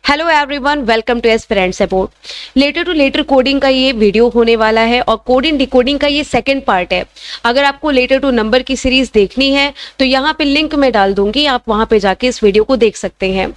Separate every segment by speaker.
Speaker 1: Hello everyone, welcome to aspirant support. Letter to letter coding का ये video होने वाला है और कोडिंग डिकोडिंग का ये सेकंड पार्ट है। अगर आपको लेटर टू नंबर की सीरीज देखनी है तो यहाँ पे लिंक मैं डाल दूंगी, आप वहां पे जाके इस वीडियो को देख सकते हैं।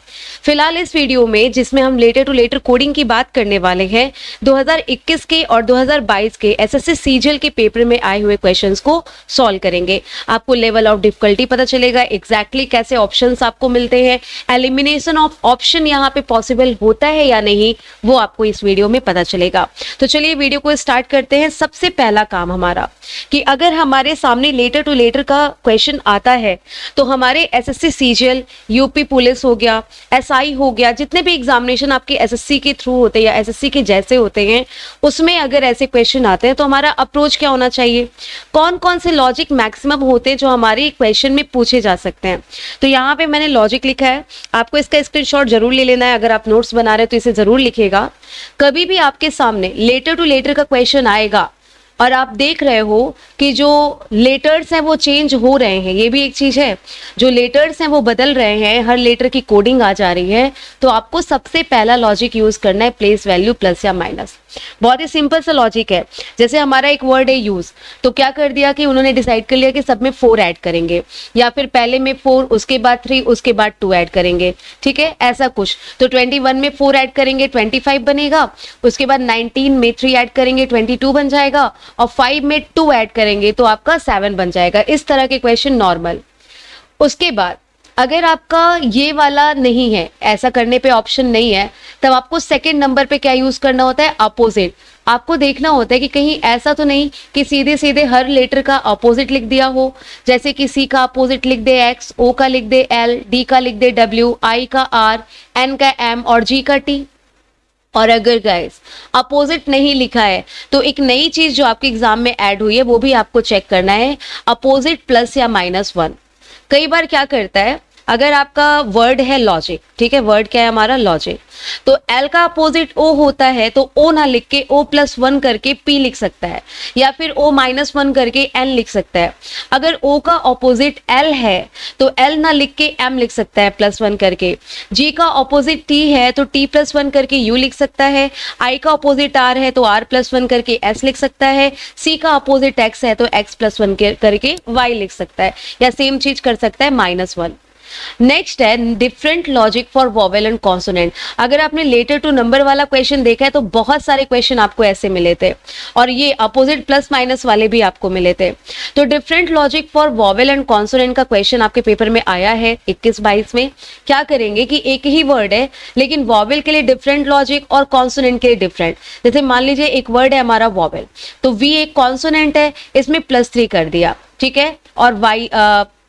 Speaker 1: फिलहाल इस वीडियो में जिसमें हम लेटर टू लेटर कोडिंग की बात करने वाले हैं 2021 के और 2022 के एसएससी सीजीएल के पेपर में आए हुए क्वेश्चंस को सॉल्व करेंगे। आपको लेवल ऑफ डिफिकल्टी पता चलेगा, एग्जैक्टली कैसे ऑप्शंस आपको मिलते हैं, एलिमिनेशन ऑफ ऑप्शन यहाँ पे पॉसिबल होता है या नहीं, वो आपको इस वीडियो में पता चलेगा। तो चलिए वीडियो को स्टार्ट करते हैं। सबसे पहला काम हमारा कि अगर हमारे सामने लेटर टू लेटर का क्वेश्चन आता है तो हमारे एसएससी सीजीएल, यूपी पुलिस हो गया, एसआई हो गया, जितने भी एग्जामिनेशन आपके एसएससी के थ्रू होते हैं या एसएससी के जैसे होते हैं, उसमें अगर ऐसे क्वेश्चन आते हैं तो हमारा अप्रोच क्या होना चाहिए, कौन कौन से लॉजिक मैक्सिमम होते हैं जो हमारे क्वेश्चन में पूछे जा सकते हैं। तो यहाँ पे मैंने लॉजिक लिखा है, आपको इसका स्क्रीनशॉट जरूर ले लेना है। अगर आप नोट्स बना रहे हैं तो इसे जरूर लिखिएगा। कभी भी आपके सामने लेटर टू लेटर का क्वेश्चन आएगा और आप देख रहे हो कि जो लेटर्स हैं वो चेंज हो रहे हैं, ये भी एक चीज है, जो लेटर्स हैं वो बदल रहे हैं, हर लेटर की कोडिंग आ जा रही है, तो आपको सबसे पहला लॉजिक यूज करना है प्लेस वैल्यू प्लस या माइनस। बहुत ही सिंपल सा लॉजिक है। जैसे हमारा एक वर्ड है यूज, तो क्या कर दिया कि उन्होंने डिसाइड कर लिया कि सब में 4 ऐड करेंगे, या फिर पहले में 4, उसके बाद 3, उसके बाद 2 ऐड करेंगे, ठीक है, ऐसा कुछ। तो 21 में 4 ऐड करेंगे 25 बनेगा, उसके बाद 19 में 3 ऐड करेंगे 22 बन जाएगा, और 5 में 2 ऐड करेंगे तो आपका 7 बन जाएगा। इस तरह के क्वेश्चन नॉर्मल। उसके बाद अगर आपका ये वाला नहीं है, ऐसा करने पे ऑप्शन नहीं है, तब आपको सेकंड नंबर पे क्या यूज करना होता है, अपोजिट। आपको देखना होता है कि कहीं ऐसा तो नहीं कि सीधे सीधे हर लेटर का अपोजिट लिख दिया हो, जैसे कि सी का अपोजिट लिख दे एक्स, ओ का लिख दे एल, डी का लिख दे डब्ल्यू, आई का आर, एन का एम और जी का टी। और अगर गाइस अपोजिट नहीं लिखा है तो एक नई चीज जो आपके एग्जाम में ऐड हुई है वो भी आपको चेक करना है, अपोजिट प्लस या -1। कई बार क्या करता है, अगर आपका वर्ड है लॉजिक, ठीक है, वर्ड क्या है हमारा लॉजिक, तो एल का अपोजिट ओ होता है तो ओ ना लिख के O+1 करके पी लिख सकता है, या फिर O-1 करके एन लिख सकता है। अगर ओ का अपोजिट एल है तो एल ना लिख के एम लिख सकता है +1 करके, जी का अपोजिट टी है तो T+1 करके यू लिख सकता है, आई का अपोजिट आर है तो R+1 करके एस लिख सकता है, सी का अपोजिट एक्स है तो X+1 करके वाई लिख सकता है, या सेम चीज कर सकता है -1। नेक्स्ट है different logic for vowel and consonant. अगर आपने लेटर टू नंबर वाला क्वेश्चन देखा है तो बहुत सारे क्वेश्चन आपको ऐसे मिले थे, और ये अपोजिट प्लस माइनस वाले भी आपको मिले थे। तो different logic for vowel and consonant का क्वेश्चन आपके पेपर में आया है 21-22 में। क्या करेंगे कि एक ही वर्ड है लेकिन वॉवेल के लिए डिफरेंट लॉजिक और कॉन्सोनेंट के लिए डिफरेंट। जैसे मान लीजिए एक वर्ड है हमारा वॉवेल, तो वी एक कॉन्सोनेंट है, इसमें +3 कर दिया, ठीक है, और वाई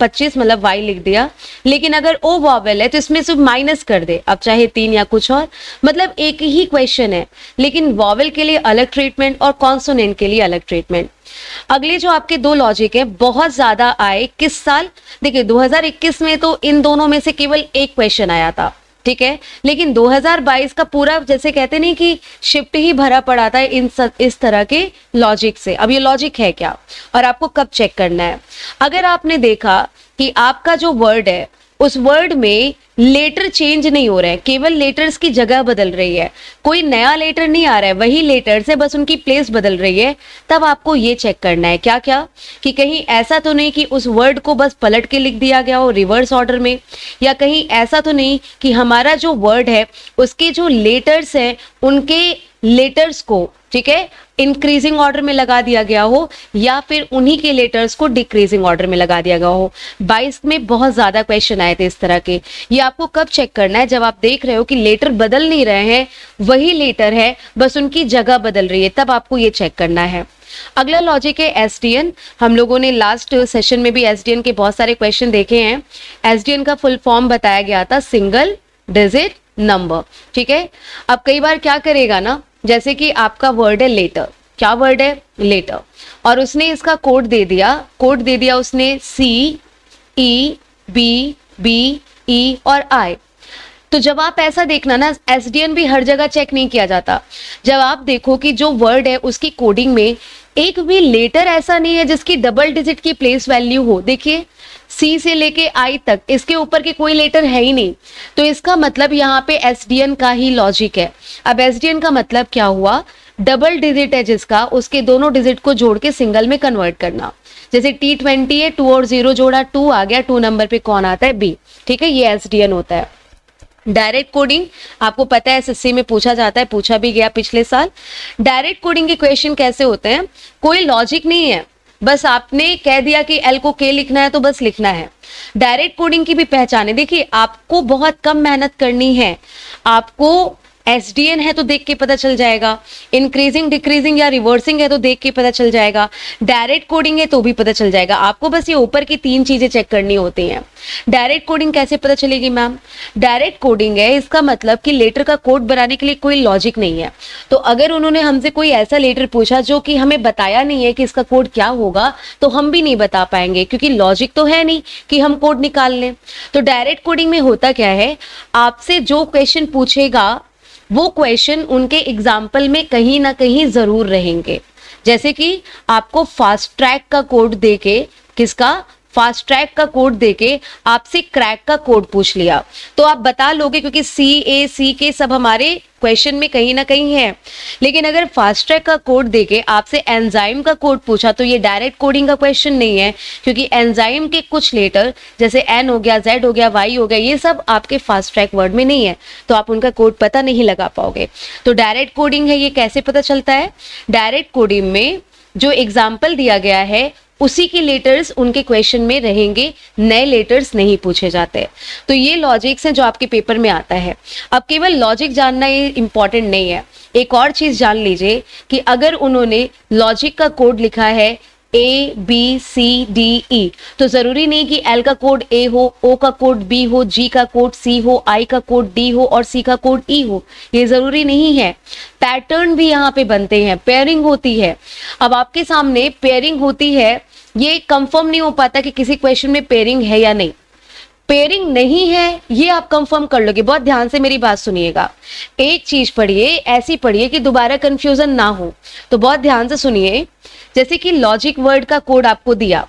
Speaker 1: 25 मतलब वाई लिख दिया। लेकिन अगर ओ वॉवेल है तो इसमें सिर्फ माइनस कर दे, अब चाहे 3 या कुछ और, मतलब एक ही क्वेश्चन है लेकिन वॉवेल के लिए अलग ट्रीटमेंट और कॉन्सोनेंट के लिए अलग ट्रीटमेंट। अगले जो आपके 2 लॉजिक है बहुत ज्यादा आए किस साल, देखिए 2021 में तो इन दोनों में से केवल एक क्वेश्चन आया था, ठीक है, लेकिन 2022 का पूरा जैसे कहते नहीं कि शिफ्ट ही भरा पड़ा था इस तरह के लॉजिक से। अब ये लॉजिक है क्या और आपको कब चेक करना है। अगर आपने देखा कि आपका जो वर्ड है उस वर्ड में लेटर चेंज नहीं हो रहा है, केवल लेटर्स की जगह बदल रही है, कोई नया लेटर नहीं आ रहा है, वही लेटर्स है, बस उनकी प्लेस बदल रही है, तब आपको ये चेक करना है क्या क्या कि कहीं ऐसा तो नहीं कि उस वर्ड को बस पलट के लिख दिया गया हो रिवर्स ऑर्डर में, या कहीं ऐसा तो नहीं कि हमारा जो वर्ड है उसके जो लेटर्स हैं उनके लेटर्स को, ठीक है, इंक्रीजिंग ऑर्डर में लगा दिया गया हो, या फिर उन्हीं के लेटर्स को डिक्रीजिंग ऑर्डर में लगा दिया गया हो। 22 में बहुत ज्यादा क्वेश्चन आए थे इस तरह के। ये आपको कब चेक करना है, जब आप देख रहे हो कि लेटर बदल नहीं रहे हैं, वही लेटर है बस उनकी जगह बदल रही है, तब आपको ये चेक करना है। अगला लॉजिक है एसडीएन। हम लोगों ने लास्ट सेशन में भी एसडीएन के बहुत सारे क्वेश्चन देखे हैं। एसडीएन का फुल फॉर्म बताया गया था सिंगल डिजिट नंबर, ठीक है। अब कई बार क्या करेगा ना, जैसे कि आपका वर्ड है लेटर, क्या वर्ड है लेटर, और उसने इसका कोड दे दिया उसने CEBBE और I। तो जब आप ऐसा देखना ना, एसडीएन भी हर जगह चेक नहीं किया जाता। जब आप देखो कि जो वर्ड है उसकी कोडिंग में एक भी लेटर ऐसा नहीं है जिसकी डबल डिजिट की प्लेस वैल्यू हो, देखिए सी से लेके आई तक इसके ऊपर के कोई लेटर है ही नहीं, तो इसका मतलब यहाँ पे एसडीएन का ही लॉजिक है। अब एसडीएन का मतलब क्या हुआ, डबल डिजिट है जिसका, उसके दोनों डिजिट को जोड़ के सिंगल में कन्वर्ट करना। जैसे T20 है, 2 और 0 जोड़ा 2 आ गया, 2 नंबर पे कौन आता है, बी। ठीक है, ये एसडीएन होता है। डायरेक्ट कोडिंग आपको पता है एसएससी में पूछा जाता है, पूछा भी गया पिछले साल। डायरेक्ट कोडिंग के क्वेश्चन कैसे होते हैं, कोई लॉजिक नहीं है, बस आपने कह दिया कि एल को के लिखना है तो बस लिखना है। डायरेक्ट कोडिंग की भी पहचान है, देखिए आपको बहुत कम मेहनत करनी है। आपको एसडीएन है तो देख के पता चल जाएगा, इंक्रीजिंग डिक्रीजिंग या रिवर्सिंग है तो देख के पता चल जाएगा, डायरेक्ट कोडिंग है तो भी पता चल जाएगा। आपको बस ये ऊपर की 3 चीजें चेक करनी होती हैं। डायरेक्ट कोडिंग कैसे पता चलेगी मैम, डायरेक्ट कोडिंग है इसका मतलब कि लेटर का कोड बनाने के लिए कोई लॉजिक नहीं है। तो अगर उन्होंने हमसे कोई ऐसा लेटर पूछा जो कि हमें बताया नहीं है कि इसका कोड क्या होगा, तो हम भी नहीं बता पाएंगे, क्योंकि लॉजिक तो है नहीं कि हम कोड निकाल लें। तो डायरेक्ट कोडिंग में होता क्या है, आपसे जो क्वेश्चन पूछेगा वो क्वेश्चन उनके एग्जाम्पल में कहीं ना कहीं जरूर रहेंगे। जैसे कि आपको फास्ट ट्रैक का कोड देके, किसका, फास्ट ट्रैक का कोड देके आपसे क्रैक का कोड पूछ लिया तो आप बता लोगे, क्योंकि सी के सब हमारे क्वेश्चन में कहीं ना कहीं है। लेकिन अगर फास्ट ट्रैक का कोड देके आपसे एंजाइम का कोड पूछा तो ये डायरेक्ट कोडिंग का क्वेश्चन नहीं है, क्योंकि एंजाइम के कुछ लेटर जैसे एन हो गया, जेड हो गया, वाई हो गया, ये सब आपके फास्ट ट्रैक वर्ड में नहीं है, तो आप उनका कोड पता नहीं लगा पाओगे। तो डायरेक्ट कोडिंग है, ये कैसे पता चलता है, डायरेक्ट कोडिंग में जो एग्जाम्पल दिया गया है उसी के लेटर्स उनके क्वेश्चन में रहेंगे, नए लेटर्स नहीं पूछे जाते। तो ये लॉजिक्स हैं जो आपके पेपर में आता है। अब केवल लॉजिक जानना ये इंपॉर्टेंट नहीं है, एक और चीज जान लीजिए कि अगर उन्होंने लॉजिक का कोड लिखा है ABCDE, तो जरूरी नहीं कि L का कोड A हो, O का कोड B हो, G का कोड C हो, I का कोड D हो और C का कोड E हो, ये जरूरी नहीं है। पैटर्न भी यहाँ पे बनते हैं, पेयरिंग होती है। अब आपके सामने पेयरिंग होती है, ये कंफर्म नहीं हो पाता कि किसी क्वेश्चन में पेयरिंग है या नहीं। पेयरिंग नहीं है ये आप कंफर्म कर लोगे। बहुत ध्यान से मेरी बात सुनिएगा, एक चीज पढ़िए, ऐसी पढ़िए कि दोबारा कंफ्यूजन ना हो। तो बहुत ध्यान से सुनिए, जैसे कि लॉजिक वर्ड का कोड आपको दिया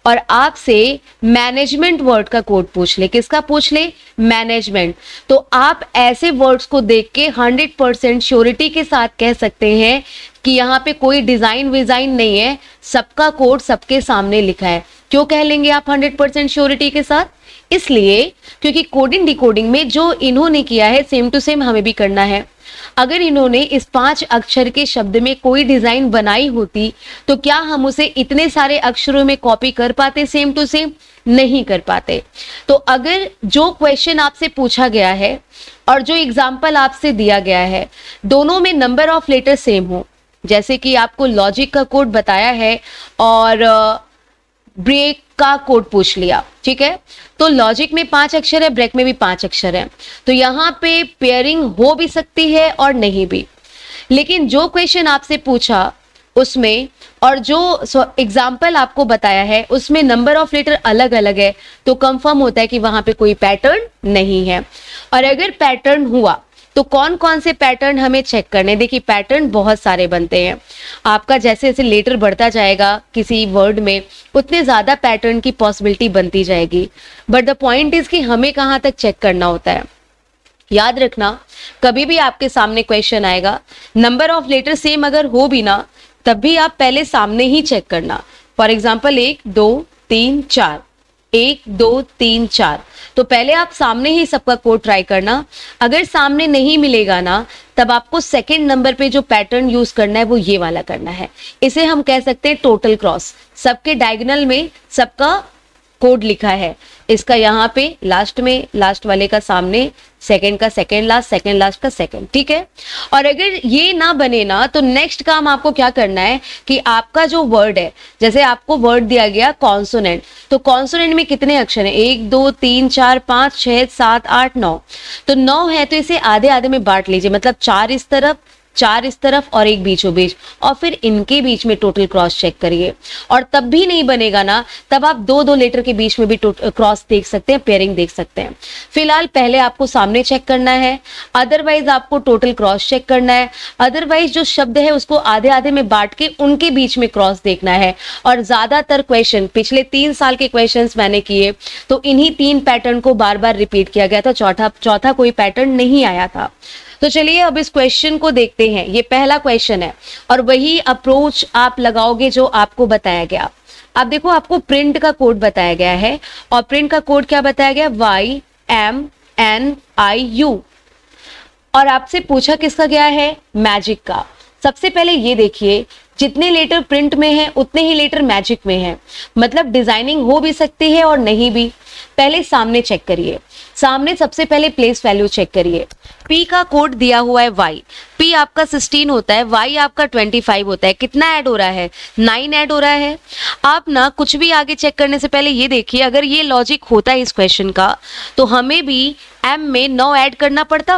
Speaker 1: और आपसे मैनेजमेंट वर्ड का कोड पूछ ले, किसका पूछ ले, मैनेजमेंट, तो आप ऐसे वर्ड्स को देख के 100% श्योरिटी के साथ कह सकते हैं कि यहाँ पे कोई डिजाइन विजाइन नहीं है, सबका कोड सबके सामने लिखा है। क्यों कह लेंगे आप 100% श्योरिटी के साथ, इसलिए क्योंकि कोडिंग डिकोडिंग में जो इन्होंने किया है सेम टू सेम हमें भी करना है। अगर इन्होंने इस 5 अक्षर के शब्द में कोई डिजाइन बनाई होती तो क्या हम उसे इतने सारे अक्षरों में कॉपी कर पाते सेम टू सेम, नहीं कर पाते। तो अगर जो क्वेश्चन आपसे पूछा गया है और जो एग्जाम्पल आपसे दिया गया है दोनों में नंबर ऑफ लेटर सेम हो, जैसे कि आपको लॉजिक का कोड बताया है और ब्रेक का कोड पूछ लिया, ठीक है, तो लॉजिक में 5 अक्षर है, ब्रेक में भी 5 अक्षर है, तो यहाँ पे पेयरिंग हो भी सकती है और नहीं भी। लेकिन जो क्वेश्चन आपसे पूछा उसमें और जो एग्जाम्पल आपको बताया है उसमें नंबर ऑफ लेटर अलग अलग है, तो कंफर्म होता है कि वहां पे कोई पैटर्न नहीं है। और अगर पैटर्न हुआ तो कौन कौन से पैटर्न हमें चेक करने, देखिए पैटर्न बहुत सारे बनते हैं। आपका जैसे जैसे लेटर बढ़ता जाएगा किसी वर्ड में उतने ज्यादा पैटर्न की पॉसिबिलिटी बनती जाएगी, बट द पॉइंट इज कि हमें कहाँ तक चेक करना होता है। याद रखना, कभी भी आपके सामने क्वेश्चन आएगा, नंबर ऑफ लेटर सेम अगर हो भी ना तब भी आप पहले सामने ही चेक करना। फॉर एग्जाम्पल 1 2 3 4, 1 2 3 4, तो पहले आप सामने ही सबका कोड ट्राई करना। अगर सामने नहीं मिलेगा ना तब आपको सेकंड नंबर पे जो पैटर्न यूज करना है वो ये वाला करना है। इसे हम कह सकते हैं टोटल क्रॉस, सबके डायगोनल में सबका कोड लिखा है, इसका यहाँ पे लास्ट में, लास्ट वाले का सामने, सेकंड का सेकंड लास्ट, सेकंड लास्ट का सेकंड, ठीक है। और अगर ये ना बने ना तो नेक्स्ट काम आपको क्या करना है कि आपका जो वर्ड है, जैसे आपको वर्ड दिया गया कॉन्सोनेंट, तो कॉन्सोनेंट में कितने अक्षर हैं, 1 2 3 4 5 6 7 8 9, तो 9 है तो इसे आधे आधे में बांट लीजिए, मतलब 4 इस तरफ 4 इस तरफ और एक बीचों बीच, और फिर इनके बीच में टोटल क्रॉस चेक करिए। और तब भी नहीं बनेगा ना, तब आप दो दो लेटर के बीच में भी क्रॉस देख सकते हैं, पेयरिंग देख सकते हैं। फिलहाल पहले आपको सामने चेक करना है, अदरवाइज आपको टोटल क्रॉस चेक करना है, अदरवाइज जो शब्द है उसको आधे आधे में बांट के उनके बीच में क्रॉस देखना है। और ज्यादातर क्वेश्चन पिछले 3 साल के क्वेश्चंस मैंने किए तो इन्हीं 3 पैटर्न को बार बार रिपीट किया गया था, चौथा कोई पैटर्न नहीं आया था। तो चलिए अब इस क्वेश्चन को देखते हैं। ये पहला क्वेश्चन है और वही अप्रोच आप लगाओगे जो आपको बताया गया। अब देखो, आपको प्रिंट का कोड बताया गया है और प्रिंट का कोड क्या बताया गया, YMNIU, और आपसे पूछा किसका गया है, मैजिक का। सबसे पहले ये देखिए, जितने लेटर प्रिंट में हैं उतने ही लेटर मैजिक में हैं, मतलब डिजाइनिंग हो भी सकती है और नहीं भी। पहले सामने चेक करिए, सामने सबसे पहले प्लेस वैल्यू चेक करिए। P का कोड दिया हुआ है Y, P आपका 16 होता है, Y आपका 25 होता है। कितना ऐड हो रहा है, 9 ऐड हो रहा है। आप ना कुछ भी आगे चेक करने से पहले ये देखिए, अगर ये लॉजिक होता है इस क्वेश्चन का तो हमें भी M में 9 ऐड करना पड़ता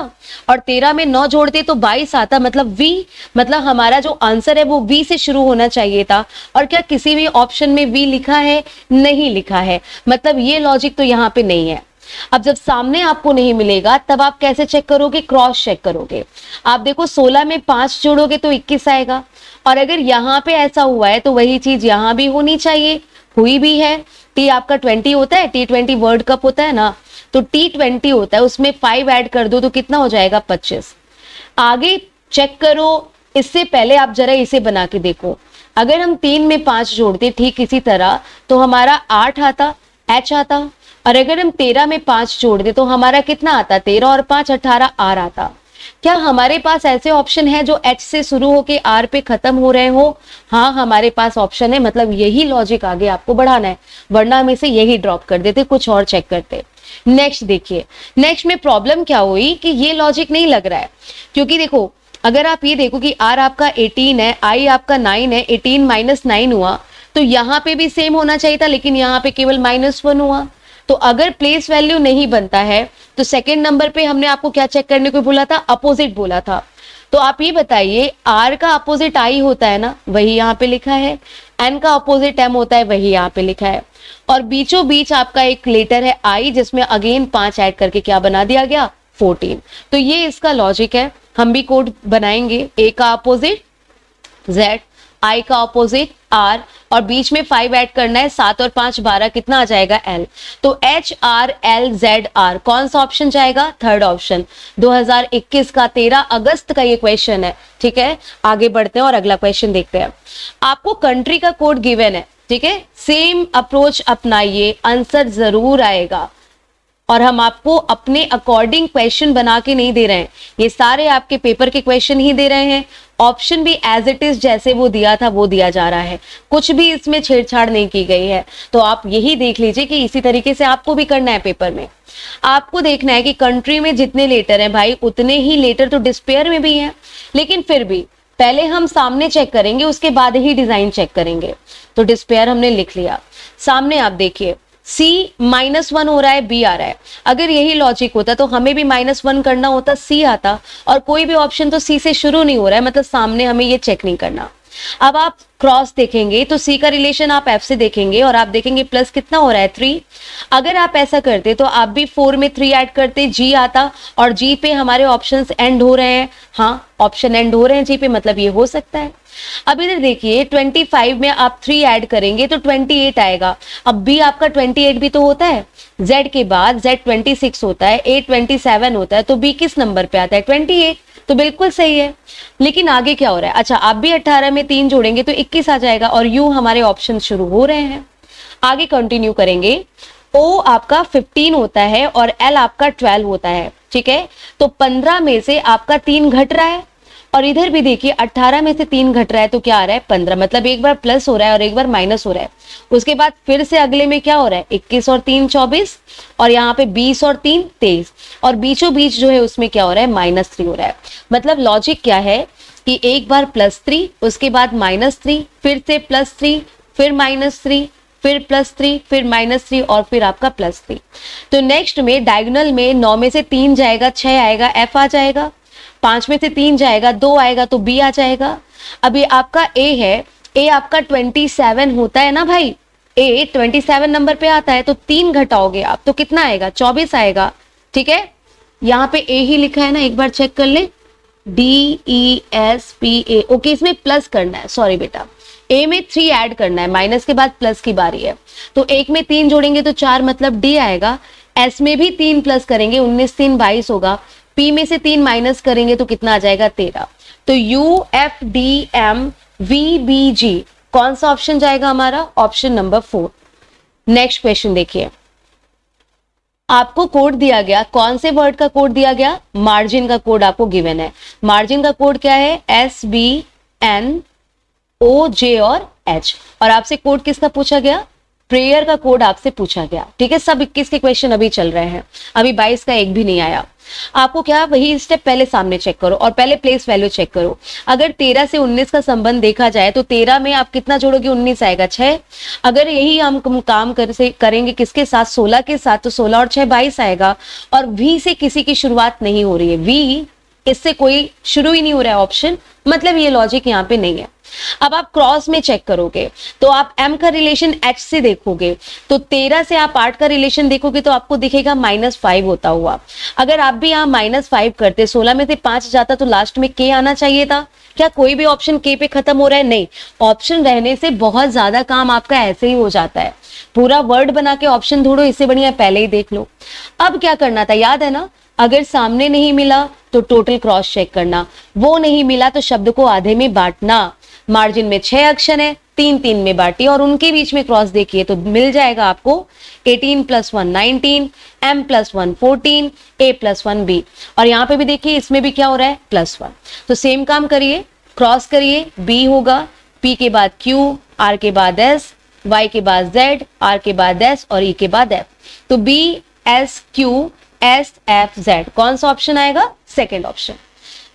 Speaker 1: और 13 में 9 जोड़ते तो 22 आता, मतलब V, मतलब हमारा जो आंसर है वो V से शुरू होना चाहिए था। और क्या किसी भी ऑप्शन में V लिखा है, नहीं लिखा है, मतलब ये लॉजिक तो यहाँ पे नहीं है। अब जब सामने आपको नहीं मिलेगा तब आप कैसे चेक करोगे, क्रॉस चेक करोगे। आप देखो 16 में 5 जोड़ोगे तो 21 आएगा, और अगर यहाँ पे ऐसा हुआ है तो वही चीज यहाँ भी होनी चाहिए, हुई भी है। T आपका 20 होता है, T20 वर्ल्ड कप होता है ना, तो T20 होता है, उसमें 5 ऐड कर दो तो कितना हो जाएगा, 25। आगे चेक करो, इससे पहले आप जरा इसे बना के देखो। अगर हम 3 में 5 जोड़ते ठीक इसी तरह तो हमारा 8 आता, H आता, और अगर हम 13 में 5 जोड़ दे तो हमारा कितना आता, 13 और 5 18 R आता। क्या हमारे पास ऐसे ऑप्शन है जो H से शुरू होके R पे खत्म हो रहे हो? हाँ, हमारे पास ऑप्शन है, मतलब यही लॉजिक आगे आपको बढ़ाना है, वरना हम इसे यही ड्रॉप कर देते, कुछ और चेक करते। नेक्स्ट देखिए, नेक्स्ट में प्रॉब्लम क्या हुई कि ये लॉजिक नहीं लग रहा है, क्योंकि देखो अगर आप ये देखो कि R आपका 18 है, I आपका 9 है, 18 - 9 हुआ तो यहाँ पे भी सेम होना चाहिए था, लेकिन यहाँ पे केवल -1 हुआ। तो अगर प्लेस वैल्यू नहीं बनता है तो सेकंड नंबर पे हमने आपको क्या चेक करने को बोला था, अपोजिट बोला था। तो आप ये बताइए, R का अपोजिट I होता है ना, वही यहाँ पे लिखा है, N का अपोजिट M होता है, वही यहाँ पे लिखा है, और बीचों बीच आपका एक लेटर है I जिसमें अगेन 5 ऐड करके क्या बना दिया गया, 14। तो ये इसका लॉजिक है। हम भी कोड बनाएंगे, A का अपोजिट Z, I का अपोजिट R, और बीच में 5 ऐड करना है, 7 और 5 12, कितना आ जाएगा, L। तो HRLZR कौन सा ऑप्शन जाएगा, थर्ड ऑप्शन। 2021 का 13 अगस्त का ये क्वेश्चन है, ठीक है। आगे बढ़ते हैं और अगला क्वेश्चन देखते हैं। आपको कंट्री का कोड गिवन है, ठीक है, सेम अप्रोच अपनाइए, आंसर जरूर आएगा। और हम आपको अपने अकॉर्डिंग क्वेश्चन बना के नहीं दे रहे हैं, ये सारे आपके पेपर के क्वेश्चन ही दे रहे हैं। ऑप्शन भी एज इट इज जैसे वो दिया था वो दिया जा रहा है, कुछ भी इसमें छेड़छाड़ नहीं की गई है। तो आप यही देख लीजिए कि इसी तरीके से आपको भी करना है पेपर में। आपको देखना है कि कंट्री में जितने लेटर हैं भाई, उतने ही लेटर तो डिस्पेयर में भी हैं, लेकिन फिर भी पहले हम सामने चेक करेंगे, उसके बाद ही डिजाइन चेक करेंगे। तो डिस्पेयर हमने लिख लिया। सामने आप देखिए, C -1 हो रहा है, B आ रहा है। अगर यही लॉजिक होता तो हमें भी -1 करना होता, C आता, और कोई भी ऑप्शन तो C से शुरू नहीं हो रहा है, मतलब सामने हमें ये चेक नहीं करना। अब आप क्रॉस देखेंगे तो C का रिलेशन आप F से देखेंगे और आप देखेंगे प्लस कितना हो रहा है, 3। अगर आप ऐसा करते तो आप भी 4 में 3 ऐड करते, G आता, और G पे हमारे ऑप्शंस एंड हो रहे हैं। हाँ, ऑप्शन एंड हो रहे हैं G पे, मतलब ये हो सकता है। अब इधर देखिए, 25 में आप 3 ऐड करेंगे तो 28 आएगा। अब B आपका 28 भी तो होता है, Z के बाद Z 26 होता है, A 27 होता है, तो B किस नंबर पे आता है, 28। तो बिल्कुल सही है। लेकिन आगे क्या हो रहा है, अच्छा आप भी 18 में 3 जोड़ेंगे तो 21 आ जाएगा, और U हमारे ऑप्शन शुरू हो रहे हैं। आगे कंटिन्यू करेंगे। O आपका 15 होता है और L आपका 12 होता है, ठीक है। तो 15 में से आपका 3 घट रहा है, और इधर भी देखिए 18 में से 3 घट रहा है तो क्या आ रहा है, 15, मतलब एक बार प्लस हो रहा है और एक बार माइनस हो रहा है। उसके बाद फिर से अगले में क्या हो रहा है, 21 और 3 24, और यहाँ पे 20 और 3 23, और बीचों बीच जो है उसमें क्या हो रहा है, -3 हो रहा है। मतलब लॉजिक क्या है कि एक बार +3, उसके बाद -3, फिर से +3, फिर -3, फिर +3, फिर -3, और फिर आपका +3। तो नेक्स्ट में डायगोनल में 9 में से 3 जाएगा, 6 आएगा, F आ जाएगा। 5 में से 3 जाएगा, 2 आएगा तो बी आ जाएगा। अभी आपका ए है, ए आपका 27 होता है ना भाई, ए 27 नंबर पे आता है, तो 3 घटाओगे आप तो कितना आएगा, 24 आएगा। ठीक है, यहाँ पे ए ही लिखा है ना, एक बार चेक कर ले, DESPA। ओके, इसमें प्लस करना है, सॉरी बेटा, ए में 3 ऐड करना है, माइनस के बाद प्लस की बारी है। तो एक में 3 जोड़ेंगे तो 4 मतलब डी आएगा। एस में भी 3 प्लस करेंगे, 19 3 22 होगा। पी में से 3 माइनस करेंगे तो कितना आ जाएगा, 13। तो UFDMVBG कौन सा ऑप्शन जाएगा हमारा, ऑप्शन नंबर 4। नेक्स्ट क्वेश्चन देखिए, आपको कोड दिया गया, कौन से वर्ड का कोड दिया गया, मार्जिन का कोड आपको गिवन है। मार्जिन का कोड क्या है, SBNOJ और H। और आपसे कोड किसका पूछा गया, प्रेयर का कोड आपसे पूछा गया। ठीक है, सब 21 के क्वेश्चन अभी चल रहे हैं, अभी 22 का एक भी नहीं आया। आपको क्या, वही स्टेप पहले सामने चेक करो और पहले प्लेस वैल्यू चेक करो। अगर 13 से 19 का संबंध देखा जाए तो 13 में आप कितना जोड़ोगे, 19 आएगा, 6। अगर यही हम काम करेंगे किसके साथ, 16 के साथ, तो 16 और 6 22 आएगा। और वी से किसी की शुरुआत नहीं हो रही है, वी इससे कोई शुरू ही नहीं हो रहा है ऑप्शन, मतलब ये लॉजिक यहाँ पे नहीं है। अब आप क्रॉस में चेक करोगे तो आप m का रिलेशन h से देखोगे, तो 13 से आप 8 का रिलेशन देखोगे तो आपको दिखेगा -5 होता हुआ। अगर आप भी यहाँ -5 करते, 16 में से 5 जाता तो लास्ट में k आना चाहिए था। क्या कोई भी ऑप्शन k पे खत्म हो रहा है, नहीं। ऑप्शन रहने से बहुत ज्यादा काम आपका ऐसे ही हो जाता है, पूरा वर्ड बना के ऑप्शन ढूंढो, इससे बढ़िया पहले ही देख लो। अब क्या करना था, याद है ना, अगर सामने नहीं मिला तो टोटल क्रॉस चेक करना, वो नहीं मिला तो शब्द को आधे में बांटना। मार्जिन में 6 अक्षर है, 3 3 में बांटी और उनके बीच में क्रॉस देखिए तो मिल जाएगा आपको 18 + 1 19, m + 1 14, a + 1 b। और यहाँ पे भी देखिए इसमें भी क्या हो रहा है, +1। तो सेम काम करिए, क्रॉस करिए, b होगा, p के बाद q, r के बाद s, y के बाद z, r के बाद s और e के बाद f। तो b s q s f z कौन सा ऑप्शन आएगा, सेकेंड ऑप्शन।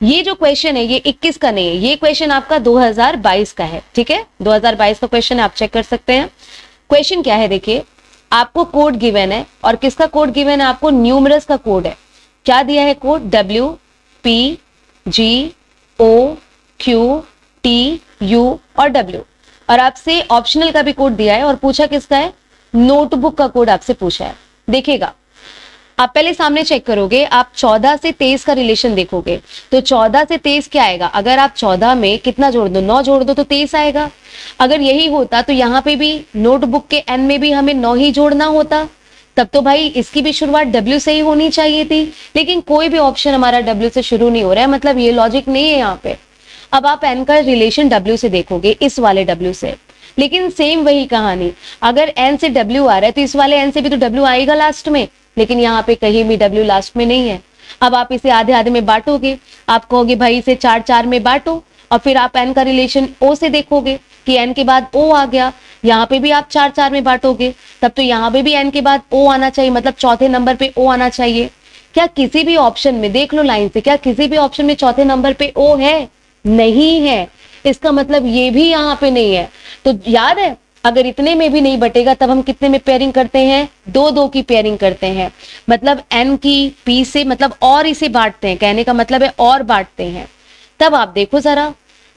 Speaker 1: ये जो क्वेश्चन है ये 21 का नहीं है, ये क्वेश्चन आपका 2022 का है। ठीक है, 2022 का क्वेश्चन आप चेक कर सकते हैं। क्वेश्चन क्या है, देखिए आपको कोड गिवन है, और किसका कोड गिवन है, आपको न्यूमरस का कोड है। क्या दिया है कोड, WPGOQTU और W। और आपसे ऑप्शनल का भी कोड दिया है और पूछा किसका है, नोटबुक का कोड आपसे पूछा है। देखिएगा, आप पहले सामने चेक करोगे, आप 14 से 23 का रिलेशन देखोगे तो 14 से 23 क्या आएगा, अगर आप 14 में कितना जोड़ दो, 9 जोड़ दो तो 23 आएगा। अगर यही होता तो यहाँ पे भी नोटबुक के n में भी हमें 9 ही जोड़ना होता, तब तो भाई इसकी भी शुरुआत W से ही होनी चाहिए थी। लेकिन कोई भी ऑप्शन हमारा W से शुरू नहीं हो रहा है, मतलब ये लॉजिक नहीं है यहाँ पे। अब आप n का रिलेशन W से देखोगे, इस वाले W से, लेकिन सेम वही कहानी, अगर n से W आ रहा है तो इस वाले n से भी तो W आएगा लास्ट में, लेकिन यहाँ पे कहीं भी W लास्ट में नहीं है। अब आप इसे आधे आधे में बांटोगे, आप कहोगे भाई इसे 4 4 में बांटो, और फिर आप n का रिलेशन O से देखोगे कि n के बाद O आ गया, यहाँ पे भी आप 4 4 में बांटोगे, तब तो यहाँ पे भी n के बाद O आना चाहिए, मतलब चौथे नंबर पे O आना चाहिए। क्या किसी भी ऑप्शन में, देख लो लाइन से, क्या किसी भी ऑप्शन में चौथे नंबर पे O है, नहीं है। इसका मतलब ये भी यहाँ पे नहीं है। तो याद है, अगर इतने में भी नहीं बटेगा तब हम कितने में पेयरिंग करते हैं, 2 2 की पेयरिंग करते हैं, मतलब n की p से, मतलब और इसे बांटते हैं, कहने का मतलब है और बांटते हैं। तब आप देखो जरा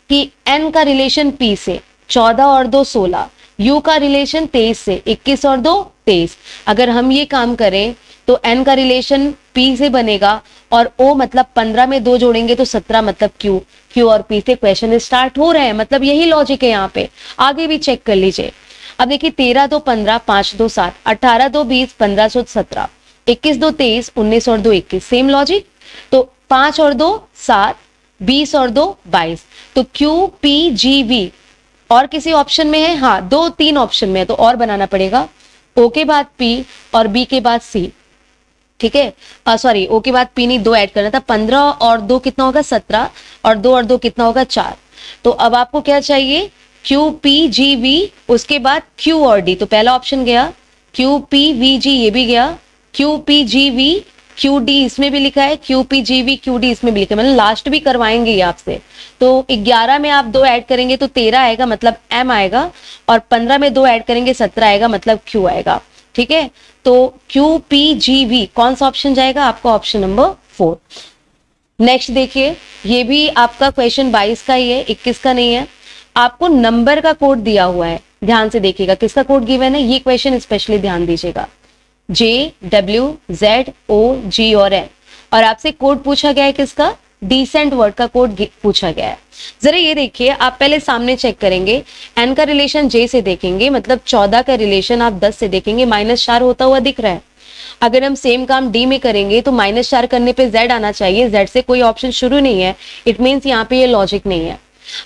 Speaker 1: कि n का रिलेशन p से 14 और 2 16, u का रिलेशन 23 से 21 और 2 23। अगर हम ये काम करें तो n का रिलेशन p से बनेगा और o मतलब 15 में 2 जोड़ेंगे तो 17 मतलब q, q और p से क्वेश्चन स्टार्ट हो रहे हैं, मतलब यही लॉजिक है यहाँ पे। आगे भी चेक कर लीजिए। अब देखिए 13 2 15, 5 2 7, 18 2 20, 15 2 17, 21 2 23, 19 और 2 21, सेम लॉजिक। तो 5 और 2 7, 20 और 2 22, तो QPGV और किसी ऑप्शन में है, हाँ 2 3 ऑप्शन में है, तो और बनाना पड़ेगा, O के बाद P और B के बाद C। ठीक है, सॉरी O के बाद P नहीं, 2 ऐड करना था, 15 और 2 कितना होगा, 17, और 2 और 2 कितना होगा, 4। तो अब आपको क्या चाहिए, QPGV, उसके बाद Q और D, तो पहला ऑप्शन गया, QPVG ये भी गया, QPGV QD इसमें भी लिखा है, QPGV QD इसमें भी लिखा है, मतलब लास्ट भी करवाएंगे ये आपसे। तो 11 में आप 2 ऐड करेंगे तो 13 आएगा, मतलब M आएगा, और 15 में 2 ऐड करेंगे 17 आएगा, मतलब Q आएगा। ठीक है, तो QPGV कौन सा ऑप्शन जाएगा आपका, ऑप्शन नंबर 4। नेक्स्ट देखिए, ये भी आपका क्वेश्चन 22 का ही है, 21 का नहीं है। आपको नंबर का कोड दिया हुआ है, ध्यान से देखिएगा किसका कोड गिवन है, ये क्वेश्चन स्पेशली ध्यान दीजिएगा। JWZOG और N, और आपसे कोड पूछा गया है किसका, डिसेंट वर्ड का कोड पूछा गया है। जरा ये देखिए, आप पहले सामने चेक करेंगे, N का रिलेशन J से देखेंगे, मतलब 14 का रिलेशन आप 10 से देखेंगे, -4 होता हुआ दिख रहा है। अगर हम सेम काम D में करेंगे तो -4 करने पे Z आना चाहिए, Z से कोई ऑप्शन शुरू नहीं है, इट मीन्स यहाँ पे ये लॉजिक नहीं है।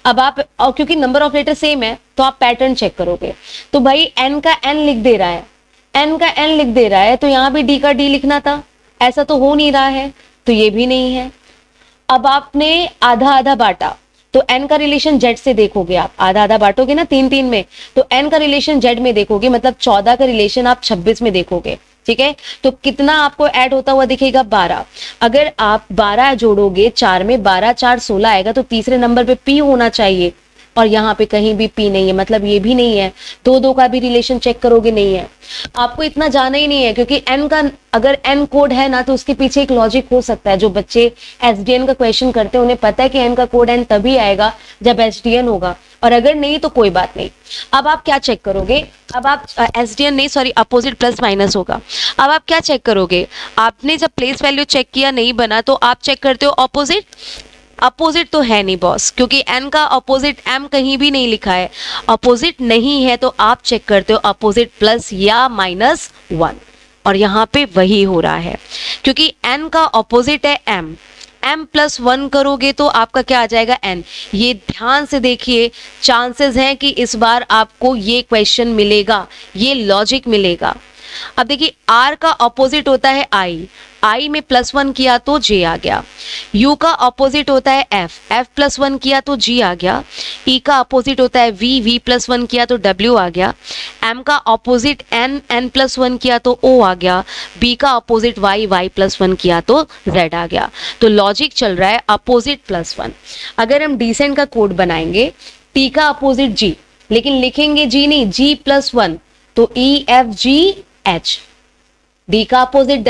Speaker 1: अब आप, और क्योंकि नंबर ऑफ लेटर सेम है तो आप पैटर्न चेक करोगे, तो भाई N का N लिख दे रहा है, N का N लिख दे रहा है, तो यहाँ पे D का D लिखना था, ऐसा तो हो नहीं रहा है, तो ये भी नहीं है। अब आपने आधा आधा बांटा, तो N का रिलेशन Z से देखोगे, आप आधा आधा बांटोगे ना 3-3 में, तो N का रिलेशन Z में देखोगे, मतलब 14 का रिलेशन आप 26 में देखोगे, ठीक है। तो कितना आपको ऐड होता हुआ दिखेगा, 12। अगर आप 12 जोड़ोगे 4 में, 12 4 16 आएगा, तो तीसरे नंबर पे P होना चाहिए, और यहाँ पे कहीं भी P नहीं है, मतलब ये भी नहीं है। 2-2 का भी रिलेशन चेक करोगे, नहीं है। आपको इतना जाना ही नहीं है, क्योंकि N का अगर N कोड है ना, तो उसके पीछे एक लॉजिक हो सकता है। जो बच्चे SDN का क्वेश्चन करते हैं उन्हें पता है कि N का कोड N तभी आएगा जब SDN होगा, और अगर नहीं तो कोई बात नहीं। अब आप क्या चेक करोगे, अब आप SDN नहीं, सॉरी, अपोजिट प्लस माइनस होगा। अब आप क्या चेक करोगे, आपने जब प्लेस वैल्यू चेक किया नहीं बना, तो आप चेक करते हो अपोजिट। अपोजिट तो है नहीं बॉस, क्योंकि N का अपोजिट M कहीं भी नहीं लिखा है, अपोजिट नहीं है, तो आप चेक करते हो अपोजिट प्लस या -1, और यहाँ पे वही हो रहा है, क्योंकि N का अपोजिट है M, M + 1 करोगे तो आपका क्या आ जाएगा, N। ये ध्यान से देखिए, चांसेस हैं कि इस बार आपको ये क्वेश्चन मिलेगा, ये लॉजिक मिलेगा। अब देखिए, R का अपोजिट होता है I में +1 किया तो J आ गया। U का अपोजिट होता है F +1 किया तो G आ गया। E का अपोजिट होता है V +1 किया तो W आ गया। M का अपोजिट N +1 किया तो O आ गया। B का अपोजिट Y +1 किया तो Z आ गया। तो लॉजिक चल रहा है अपोजिट +1। अगर हम डिसेंट का कोड बनाएंगे, T का अपोजिट G, लेकिन लिखेंगे G नहीं, G +1, तो EFGH। D का अपोजिट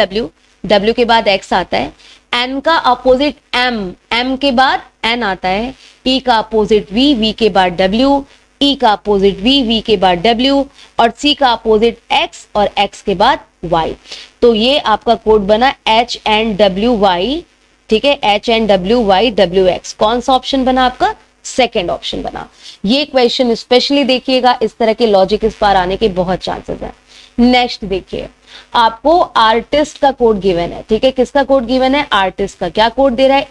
Speaker 1: W के बाद X आता है। N का अपोजिट M के बाद N आता है। E का अपोजिट V के बाद W, E का अपोजिट V के बाद W, और C का अपोजिट X और X के बाद Y। तो ये आपका कोड बना HNWY, ठीक है, HNWYWX। कौन सा ऑप्शन बना आपका, सेकेंड ऑप्शन बना। ये क्वेश्चन स्पेशली देखिएगा, इस तरह के लॉजिक इस बार आने के बहुत चांसेस हैं। नेक्स्ट देखिए, आपको आर्टिस्ट का कोड गिवन है, ठीक है, किसका कोड गिवन है, आर्टिस्ट का। क्या कोड दे रहा है,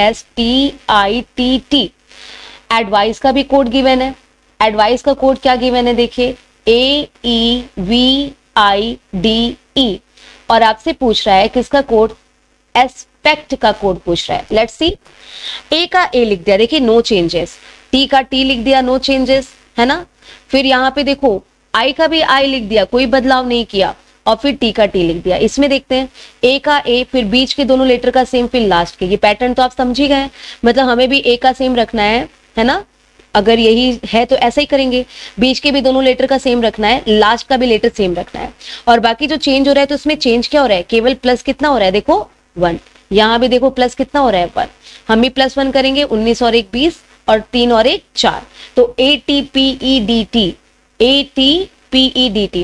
Speaker 1: ASTITT। एडवाइस का भी कोड गिवन है। एडवाइस का कोड क्या गिवन है, देखिए AEVIDE, और आपसे पूछ रहा है किसका कोड, एस्पेक्ट का कोड पूछ रहा है। लेट्स सी, ए का ए लिख दिया, देखिए नो चेंजेस। टी का टी लिख दिया, नो चेंजेस, है ना। फिर यहाँ पे देखो आई का भी आई लिख दिया, कोई बदलाव नहीं किया, और फिर टी का टी लिख दिया। इसमें देखते हैं, ए का ए, फिर बीच के दोनों लेटर का सेम, फिर लास्ट के। ये पैटर्न तो आप समझ ही गए, मतलब हमें भी ए का सेम रखना है ना। अगर यही है तो ऐसा ही करेंगे, बीच के भी दोनों लेटर का सेम रखना है, लास्ट का भी लेटर सेम रखना है। और बाकी जो चेंज हो रहा है, तो उसमें चेंज क्या हो रहा है, केवल प्लस कितना हो रहा है, देखो 1। यहाँ भी देखो प्लस कितना हो रहा है, 1। हम भी +1 करेंगे, 19 और 1 20, और 3 और 1 4। तो ATPEDT